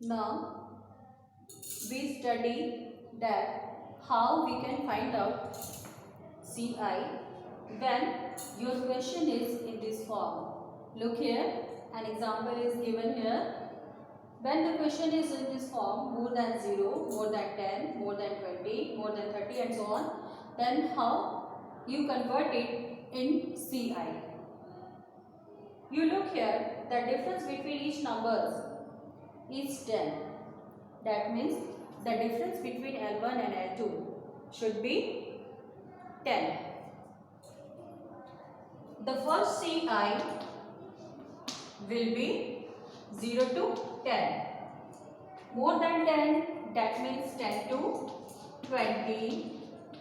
Now we study that how we can find out CI when your question is in this form. Look here, an example is given here. When the question is in this form, more than 0, more than 10, more than 20, more than 30 and so on, then how you convert it in CI. You look here, the difference between each numbers is 10. That means the difference between L1 and L2 should be 10. The first CI will be 0 to 10. More than 10, that means 10 to 20,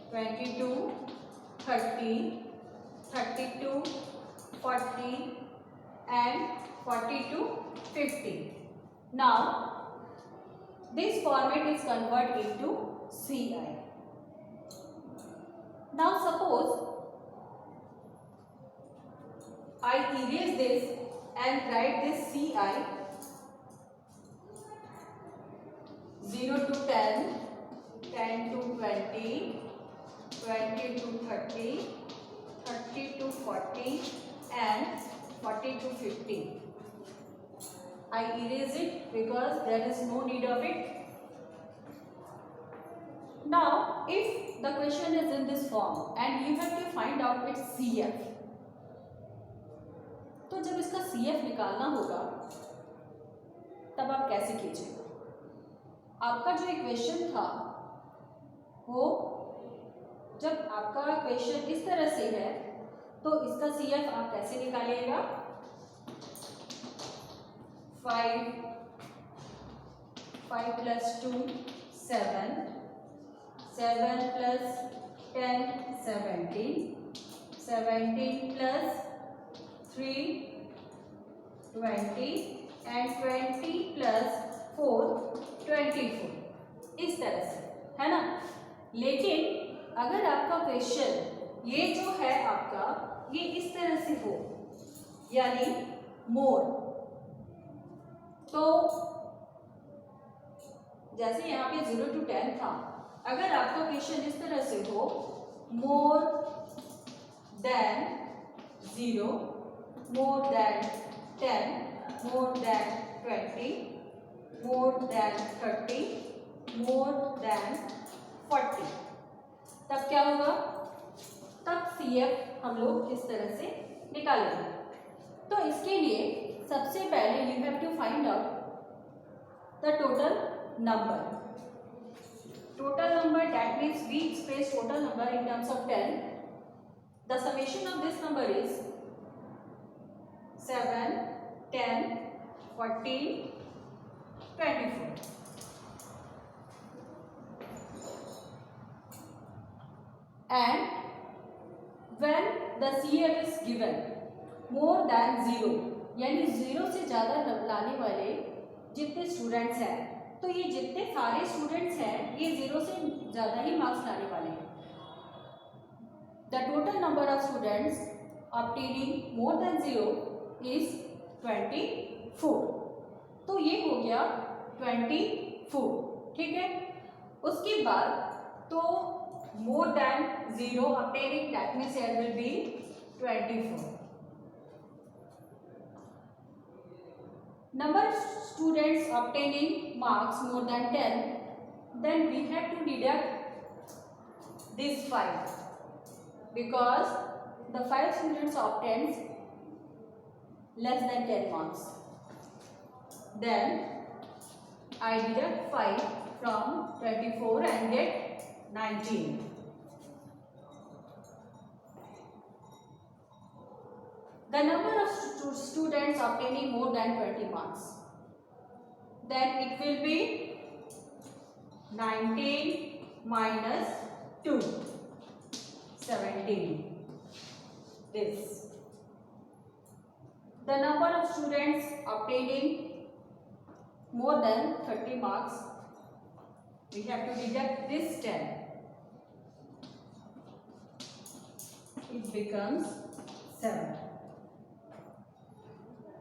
20 to 30, 30 to 40 and 40 to 50. Now, this format is converted into CI. Now, suppose I erase this and write this CI 0 to 10, 10 to 20, 20 to 30, 30 to 40 and 40 to 50. I erase it because there is no need of it. Now, if the question is in this form and you have to find out its CF, तो जब इसका CF निकालना होगा तब आप कैसे कीजिएगा? आपका जो इक्वेशन था वो जब आपका क्वेश्चन इस तरह से है तो इसका CF आप कैसे निकालिएगा? 5 plus 2 7, 7 plus 10 17, 17 plus 3 20 and 20 plus 4 24. इस तरह से है ना. लेकिन अगर आपका क्वेश्चन ये जो है आपका ये इस तरह से हो यानी मोर, तो जैसे यहाँ पे 0 to 10 था, अगर आपका क्वेश्चन इस तरह से हो more than 0, more than 10, more than 20, more than 30, more than 40, तब क्या होगा? तब CF हम लोग इस तरह से निकालेंगे. तो इसके लिए सबसे पहले you have to find out the total number. Total number, that means we express total number in terms of 10. The summation of this number is 7, 10, 14, 24. And when the CF is given more than 0, यानी 0 से ज़्यादा लाने वाले जितने students हैं, तो ये जितने सारे स्टूडेंट्स हैं ये 0 से ज़्यादा ही मार्क्स लाने वाले हैं. The total number of students obtaining more than 0 is 24. तो ये हो गया 24. ठीक है. उसके बाद तो more than 0 obtaining, that means there will be 24. Number of students obtaining marks more than 10, then we have to deduct this 5 because the 5 students obtains less than 10 marks. Then I deduct 5 from 24 and get 19. The number of students obtaining more than 20 marks, then it will be 19 minus 2, 17. This. The number of students obtaining more than 30 marks, we have to deduct this 10. It becomes 7.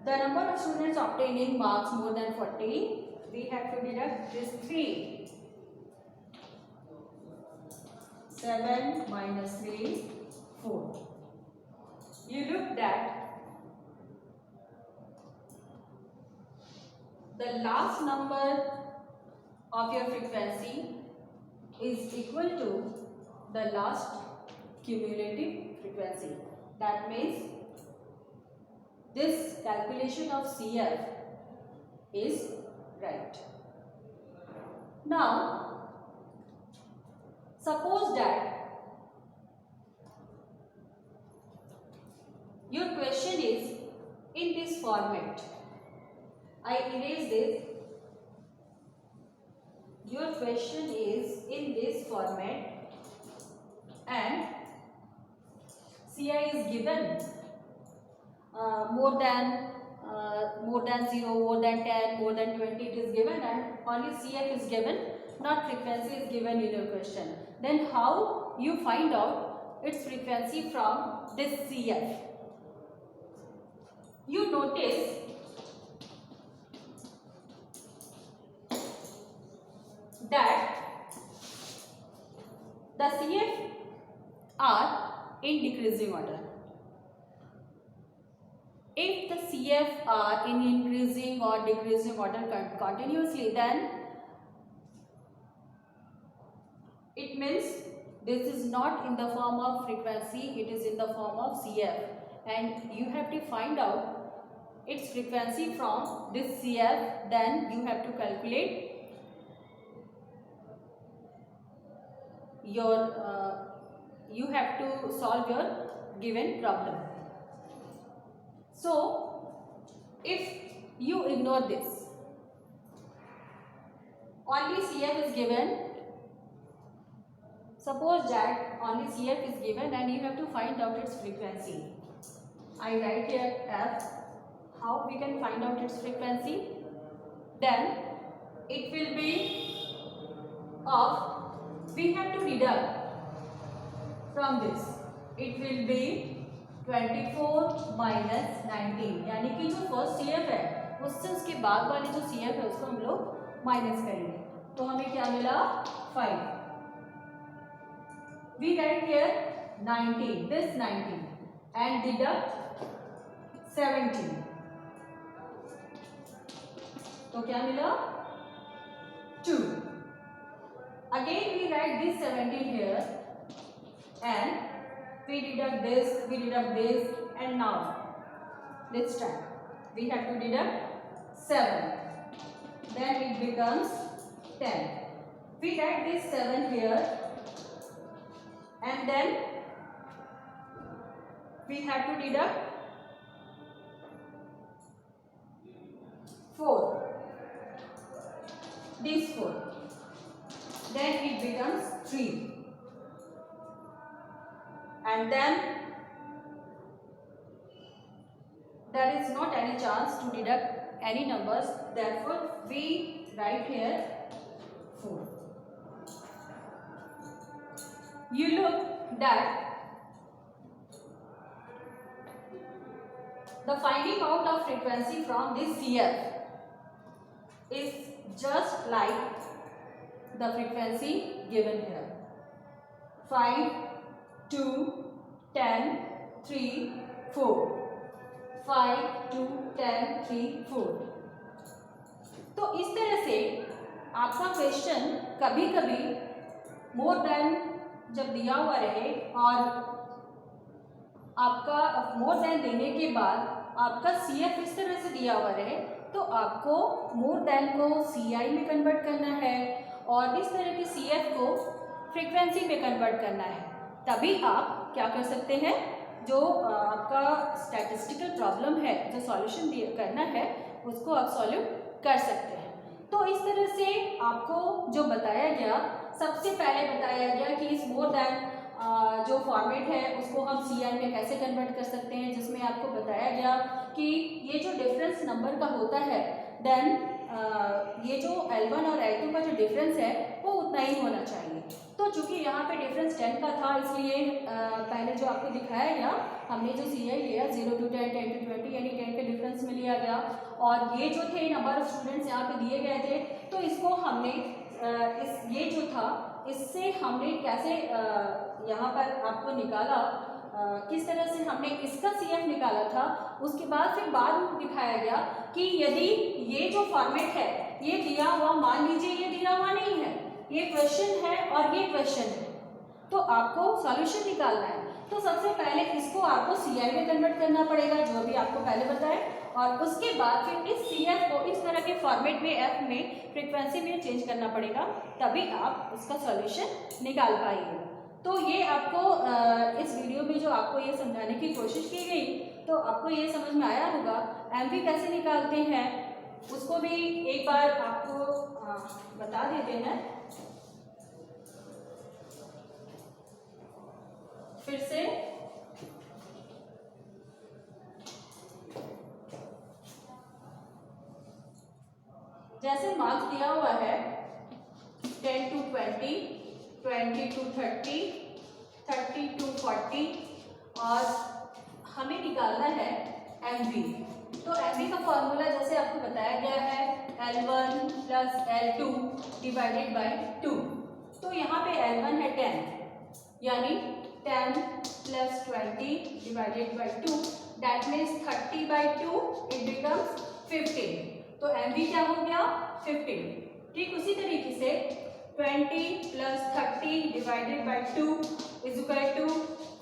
The number of students obtaining marks more than 40, we have to deduct this 3. 7 minus 3, 4. You look that the last number of your frequency is equal to the last cumulative frequency. That means this calculation of CF is right. Now, suppose that your question is in this format. I erase this. Your question is in this format and CI is given more than 0, more than 10, more than 20 it is given, and only CF is given, not frequency is given in your question. Then how you find out its frequency from this CF? You notice that the CF are in decreasing order. If the CF are in increasing or decreasing order continuously, then it means this is not in the form of frequency, it is in the form of CF, and you have to find out its frequency from this CF. Then you have to calculate your you have to solve your given problem. So if you ignore this, only CF is given. Suppose that only CF is given and you have to find out its frequency. I write here F. How we can find out its frequency? Then it will be of, we have to deduct from this. It will be 24 minus 19, यानी कि जो first CF है उससे उसके बाद वाली जो CF है उसको हम लोग माइनस करेंगे, तो हमें क्या मिला 5. We write here 19, this 19 and deduct 17, तो क्या मिला 2. Again we write this 17 here and we deduct this, and now this time we have to deduct 7, then it becomes 10. We write this 7 here and then we have to deduct 4, this 4, then it becomes 3. And then there is not any chance to deduct any numbers, therefore we write here 4. You look that the finding out of frequency from this CF is just like the frequency given here: 5, 2, 10, 3, 4. 5, 2, 10, 3, 4. तो इस तरह से आपका question कभी कभी more than जब दिया हुआ रहे और आपका मोर देन देने के बाद आपका CF इस तरह से दिया हुआ रहे, तो आपको मोर देन को CI में कन्वर्ट करना है और इस तरह के CF को फ्रीक्वेंसी में कन्वर्ट करना है. तभी आप क्या कर सकते हैं, जो आपका स्टैटिस्टिकल प्रॉब्लम है, जो सॉल्यूशन करना है, उसको आप सॉल्व कर सकते हैं. तो इस तरह से आपको जो बताया गया, सबसे पहले बताया गया कि इस मोर देन जो फॉर्मेट है उसको हम CI में कैसे कन्वर्ट कर सकते हैं, जिसमें आपको बताया गया कि ये जो डिफरेंस नंबर का होता है, देन ये जो L1 और L2 का जो डिफरेंस है वो उतना ही होना चाहिए. तो तो चूंकि यहाँ पे डिफरेंस 10 का था, इसलिए पहले जो आपको दिखाया गया हमने जो CI लिया 0 to 10, 10 to 20 यानी 10 के डिफरेंस में लिया गया। और ये जो थे नंबर ऑफ स्टूडेंट्स यहाँ पे दिए गए थे, तो इसको हमने ये जो था इससे हमने कैसे यहाँ पर आपको निकाला, किस तरह से हमने इसका CF निकाला था। उसके बाद फिर बाद में दिखाया गया कि यदि ये जो फॉर्मेट है ये दिया हुआ, मान लीजिए ये दिया हुआ नहीं है, ये क्वेश्चन है और ये क्वेश्चन है, तो आपको सॉल्यूशन निकालना है। तो सबसे पहले इसको आपको CI में कन्वर्ट करना पड़ेगा, जो अभी आपको पहले बताया, और उसके बाद फिर इस CF को इस तरह के फॉर्मेट में F में फ्रीक्वेंसी में चेंज करना पड़ेगा, तभी आप उसका सॉल्यूशन निकाल पाएंगे। तो ये आपको इस वीडियो में जो आपको ये समझाने की कोशिश की गई, तो आपको ये समझ में आया होगा MV कैसे निकालते हैं, उसको भी एक बार आपको बता देते हैं फिर से। जैसे मार्क्स दिया हुआ है 10 to 20, 20 to 30, 30 to 40, और हमें निकालना है MV। तो MV का फॉर्मूला जैसे आपको बताया गया है L1 plus L2 divided by 2। तो यहाँ पे L1 है 10, यानी 10 plus 20 divided by 2, that means 30 by 2 it becomes 15। तो MV क्या हो गया 15। ठीक उसी तरीके से 20 plus 30 divided by 2 is equal to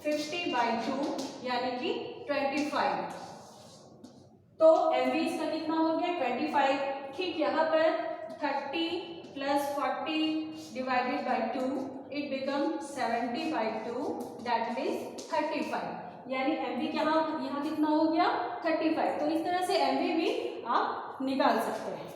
50 by 2 यानी कि 25। तो MV इसका कितना हो गया 25। ठीक यहाँ पर 30 plus 40 divided by 2 it become 70 by 2 that means 35, यानी MV यहाँ कितना हो गया 35। तो इस तरह से MV भी आप निकाल सकते हैं।